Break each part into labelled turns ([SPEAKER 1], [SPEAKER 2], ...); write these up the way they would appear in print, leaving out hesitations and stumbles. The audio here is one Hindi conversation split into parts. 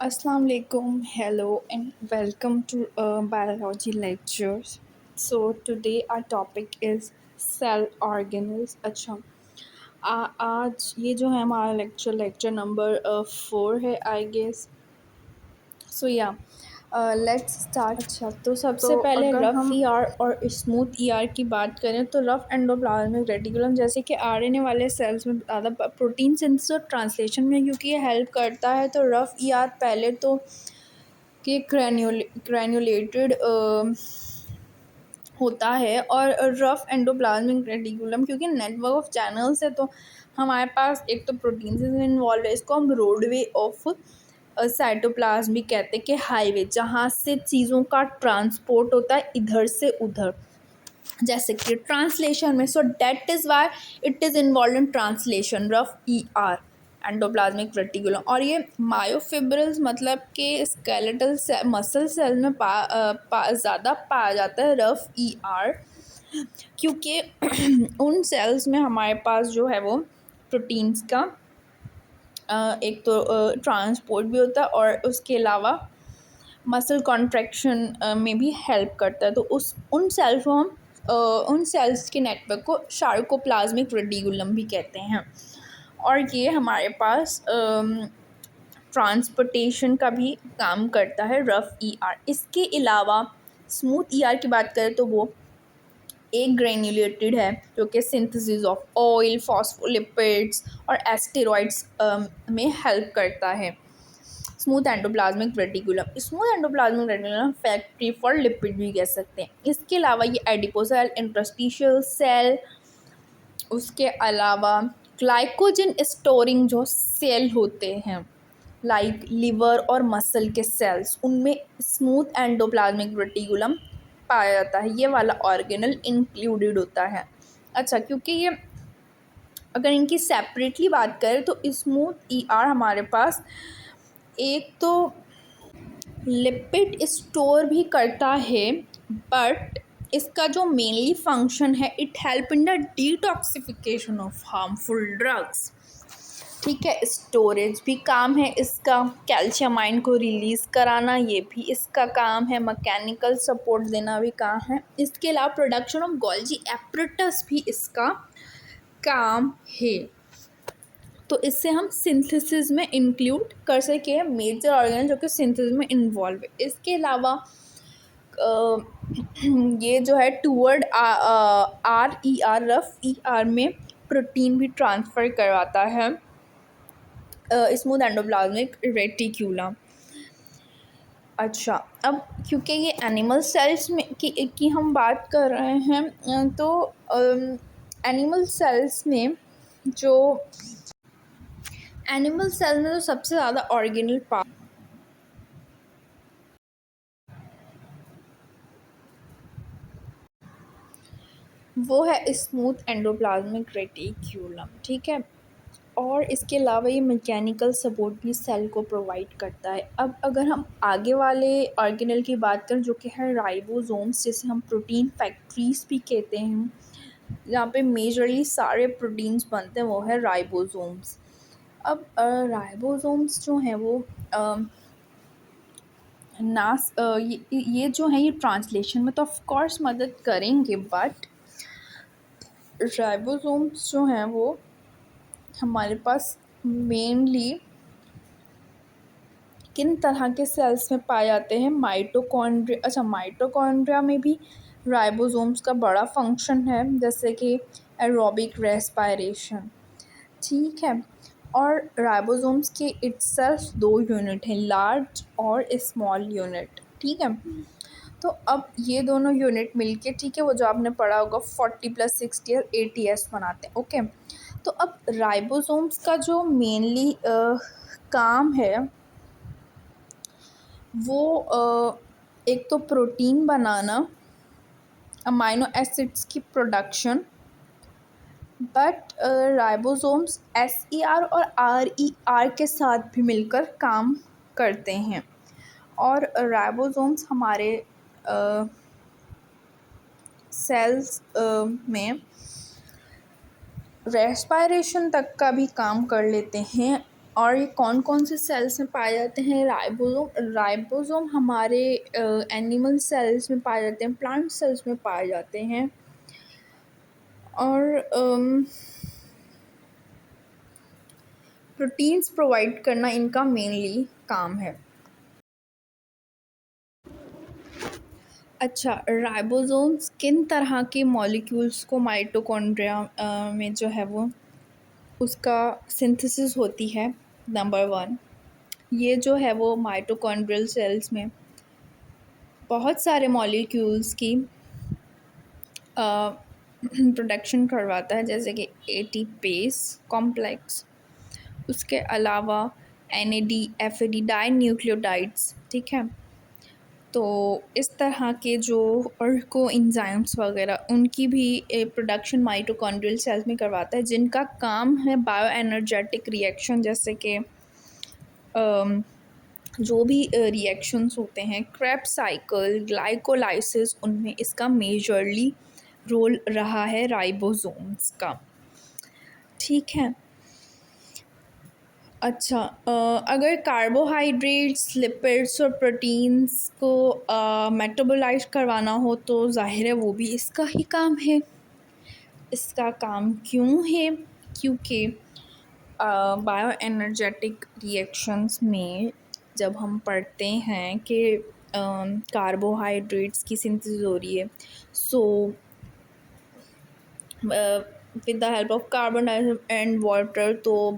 [SPEAKER 1] Assalamu alaikum, hello, and welcome to biology lectures. So today our topic is cell organelles. अच्छा आज ये जो है हमारा लेक्चर नंबर 4 है आई गेस. सो या लेट्स स्टार्ट. अच्छा तो
[SPEAKER 2] तो
[SPEAKER 1] सबसे पहले
[SPEAKER 2] अगर
[SPEAKER 1] रफ़
[SPEAKER 2] हम
[SPEAKER 1] ईआर और स्मूथ ईआर की बात करें तो रफ़ एंडोप्लाज्मिक रेटिकुलम जैसे कि आरएनए वाले सेल्स में ज़्यादा प्रोटीन सिंथेसिस और ट्रांसलेशन में क्योंकि ये हेल्प करता है. तो रफ़ ईआर पहले तो कि ग्रैन्युलेटेड होता है और रफ़ एंडोप्लाज्मिक रेटिकुलम क्योंकि नेटवर्क ऑफ चैनल्स है. तो हमारे पास एक तो प्रोटीन से इन्वॉल्व है. इसको हम रोडवे ऑफ साइटोप्लाज्म भी कहते हैं कि हाईवे जहाँ से चीज़ों का ट्रांसपोर्ट होता है इधर से उधर, जैसे कि ट्रांसलेशन में. So that is why it is involve in translation rough E R endoplasmic reticulum. और ये मायोफिब्रिल्स मतलब कि स्केलेटल मसल सेल में ज़्यादा पाया जाता है रफ ई आर क्योंकि उन सेल्स में हमारे पास जो है वो प्रोटीन्स का एक तो ट्रांसपोर्ट भी होता है और उसके अलावा मसल कॉन्ट्रैक्शन में भी हेल्प करता है. तो उन सेल को हम उन सेल्स के नेटवर्क को सार्कोप्लाज्मिक रेटिकुलम भी कहते हैं. और ये हमारे पास ट्रांसपोर्टेशन का भी काम करता है रफ ई आर. इसके अलावा स्मूथ ई आर की बात करें तो वो एक ग्रेन्युलेटेड है जो कि सिंथेसिस ऑफ ऑयल, फॉस्फोलिपिड्स और एस्टेरॉइड्स में हेल्प करता है. Smooth endoplasmic reticulum factory for lipid भी कह सकते हैं. इसके अलावा ये एडिपोसेल, इंटरस्टिशियल सेल, उसके अलावा ग्लाइकोजन स्टोरिंग जो सेल होते हैं लाइक लिवर और मसल के सेल्स, उनमें स्मूथ एंडोप्लाज्मिक रेटिकुलम पाया जाता है. ये वाला ऑर्गेनल इंक्लूडेड होता है. अच्छा क्योंकि ये अगर इनकी सेपरेटली बात करें तो स्मूथ ई आर हमारे पास एक तो लिपिड स्टोर भी करता है बट इसका जो मेनली फंक्शन है it help in the detoxification of harmful drugs. ठीक है, स्टोरेज भी काम है इसका, कैल्शियम आयन को रिलीज़ कराना ये भी इसका काम है, मैकेनिकल सपोर्ट देना भी काम है. इसके अलावा प्रोडक्शन ऑफ गोल्जी एपरेटस भी इसका काम है. तो इससे हम सिंथेसिस में इंक्लूड कर सके मेजर ऑर्गेन जो कि सिंथेसिस में इन्वॉल्व है. इसके अलावा ये जो है toward R E R rough E R में प्रोटीन भी ट्रांसफ़र करवाता है स्मूथ एंडोप्लाज्मिक रेटिक्यूलम. अच्छा अब क्योंकि ये एनिमल सेल्स में की हम बात कर रहे हैं तो एनिमल सेल्स में जो एनिमल सेल में जो सबसे ज़्यादा ऑर्गेनल पार्ट वो है स्मूथ एंडोप्लाज्मिक रेटिक्यूलम. ठीक है, और इसके अलावा ये मैकेनिकल सपोर्ट भी सेल को प्रोवाइड करता है. अब अगर हम आगे वाले ऑर्गेनल की बात करें जो कि है राइबोसोम्स, जिसे हम प्रोटीन फैक्ट्रीज भी कहते हैं, जहाँ पे मेजरली सारे प्रोटीन्स बनते हैं वो है राइबोसोम्स. अब राइबोसोम्स जो हैं वो ये जो है ये ट्रांसलेशन में तो ऑफ कोर्स मदद करेंगे बट राइबोसोम्स जो हैं वो हमारे पास मेनली किन तरह के सेल्स में पाए जाते हैं? माइटोकॉन्ड्रिया. अच्छा माइटोकॉन्ड्रिया में भी राइबोसोम्स का बड़ा फंक्शन है जैसे कि एरोबिक रेस्पायरेशन. ठीक है, और राइबोसोम्स के इटसेल्फ दो यूनिट हैं, लार्ज और स्मॉल यूनिट. ठीक है, तो अब ये दोनों यूनिट मिलके, ठीक है, वो जो आपने पढ़ा होगा 40+60 और 80s बनाते हैं. ओके, तो अब राइबोसोम्स का जो मेनली काम है वो एक तो प्रोटीन बनाना, अमाइनो एसिड्स की production, but ribosomes S E R और आर ई आर के साथ भी मिलकर काम करते हैं. और राइबोसोम्स हमारे सेल्स में रेस्पायरेशन तक का भी काम कर लेते हैं और ये कौन कौन से सेल्स में पाए जाते हैं? राइबोसोम हमारे एनिमल सेल्स में पाए जाते हैं, प्लांट सेल्स में पाए जाते हैं। और प्रोटीन्स प्रोवाइड करना इनका मेनली काम है। अच्छा, राइबोसोम्स किन तरह के मॉलिक्यूल्स को माइटोकॉन्ड्रिया में जो है वो उसका सिंथेसिस होती है? नंबर वन, ये जो है वो माइटोकॉन्ड्रियल सेल्स में बहुत सारे मॉलिक्यूल्स की प्रोडक्शन करवाता है, जैसे कि एटीपेस कॉम्प्लेक्स, उसके अलावा एनएडी, एफएडी, डाई न्यूक्लियोटाइड्स। ठीक है, तो इस तरह के जो और को एंजाइम्स वगैरह उनकी भी प्रोडक्शन माइटोकॉन्ड्रियल सेल्स में करवाता है, जिनका काम है बायो एनर्जेटिक रिएक्शन, जैसे कि जो भी रिएक्शंस होते हैं, क्रेब्स साइकिल, ग्लाइकोलाइसिस, उनमें इसका मेजरली रोल रहा है राइबोसोम्स का। ठीक है। अच्छा, अगर कार्बोहाइड्रेट्स, लिपिड्स और प्रोटीन्स को मेटाबोलाइज करवाना हो तो जाहिर है वो भी इसका ही काम है। इसका काम क्यों है? क्योंकि बायो एनर्जेटिक रिएक्शंस में जब हम पढ़ते हैं कि कार्बोहाइड्रेट्स की सिंथेसिस हो रही है, so with the help of carbon dioxide and water, तो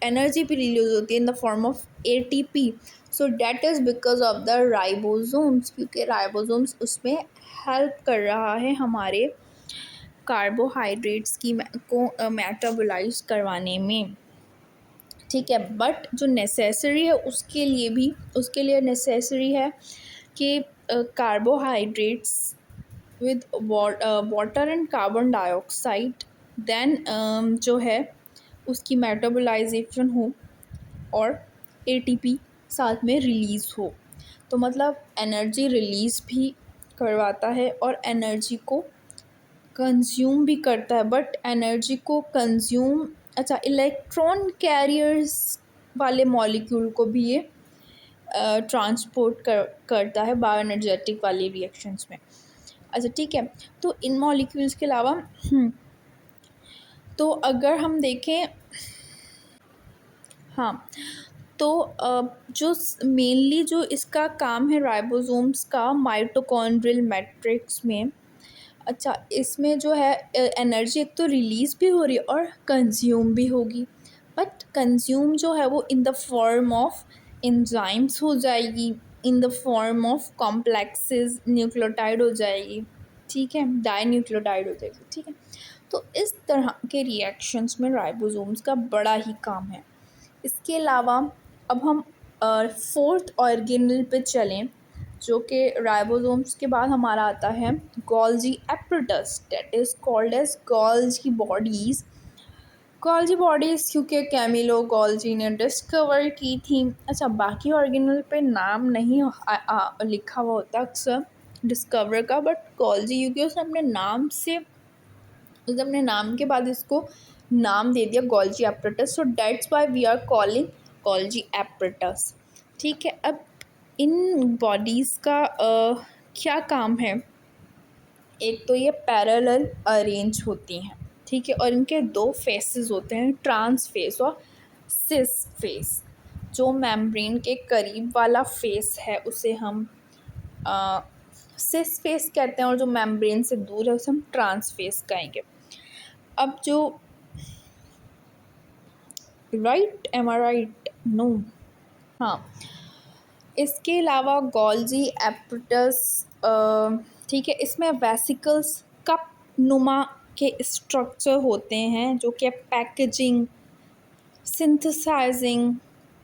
[SPEAKER 1] एनर्जी भी रिलीज होती है in the form of ATP. So that is because of the ribosomes, क्योंकि राइबोसोम्स उसमें हेल्प कर रहा है हमारे कार्बोहाइड्रेट्स की को मेटाबोलाइज करवाने में। ठीक है, बट जो नेसेसरी है उसके लिए नेसेसरी है कि carbohydrates with water and carbon dioxide then जो है उसकी मेटाबोलाइजेशन हो और एटीपी साथ में रिलीज़ हो। तो मतलब एनर्जी रिलीज़ भी करवाता है और एनर्जी को कंज्यूम भी करता है, बट एनर्जी को कंज्यूम, अच्छा, इलेक्ट्रॉन कैरियर्स वाले मॉलिक्यूल को भी ये ट्रांसपोर्ट करता है बायो एनर्जेटिक वाली रिएक्शंस में। अच्छा ठीक है, तो इन मॉलिक्यूल्स के अलावा तो अगर हम देखें, हाँ, तो जो मेनली जो इसका काम है राइबोसोम्स का माइटोकॉन्ड्रियल मैट्रिक्स में, अच्छा, इसमें जो है एनर्जी एक तो रिलीज़ भी हो रही है और कंज्यूम भी होगी, बट कंज्यूम जो है वो in the form of enzymes हो जाएगी, in the form of complexes, nucleotide हो जाएगी। ठीक है, डाई न्यूक्लियोटाइड हो जाएगी। ठीक है, तो इस तरह के रिएक्शंस में राइबोसोम्स का बड़ा ही काम है। इसके अलावा अब हम फोर्थ ऑर्गेनल पे चलें, जो कि राइबोसोम्स के बाद हमारा आता है Golgi apparatus, that is called as Golgi bodies. Golgi bodies क्योंकि कैमिलो गोल्जी ने डिस्कवर की थी। अच्छा, बाकी ऑर्गेनल पे नाम नहीं लिखा हुआ होता अक्सर डिस्कवर का, बट गोल्जी क्योंकि उसने अपने नाम से, उसने अपने नाम के बाद इसको नाम दे दिया Golgi apparatus, so that's why we are calling Golgi apparatus. ठीक है, अब इन बॉडीज़ का क्या काम है? एक तो ये पैरेलल अरेंज होती हैं। ठीक है, और इनके दो फेसेस होते हैं, ट्रांस फेस और सिस फेस। जो मेम्ब्रेन के करीब वाला फेस है उसे हम सिस फेस कहते हैं, और जो मेम्ब्रेन से दूर है उसे हम ट्रांस फेस कहेंगे। अब जो राइट, एम आई राइट? नो, हाँ, इसके अलावा गोल्जी एप्परेटस, ठीक है, इसमें वेसिकल्स कप नुमा के स्ट्रक्चर होते हैं जो कि पैकेजिंग, सिंथेसाइजिंग,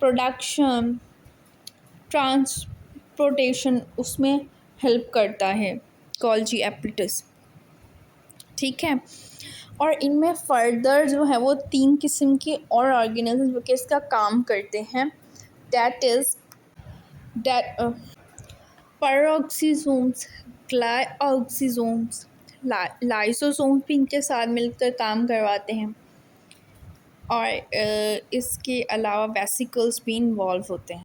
[SPEAKER 1] प्रोडक्शन, ट्रांसपोर्टेशन उसमें हेल्प करता है गोल्जी एप्परेटस। ठीक है, और इनमें फर्दर जो है वो 3 किस्म के और ऑर्गेनिज्म जो कि इसका काम करते हैं, that is that peroxisomes, glyoxysomes, lysosomes भी इनके साथ मिलकर काम करवाते हैं। और इसके अलावा वेसिकल्स भी इन्वॉल्व होते हैं।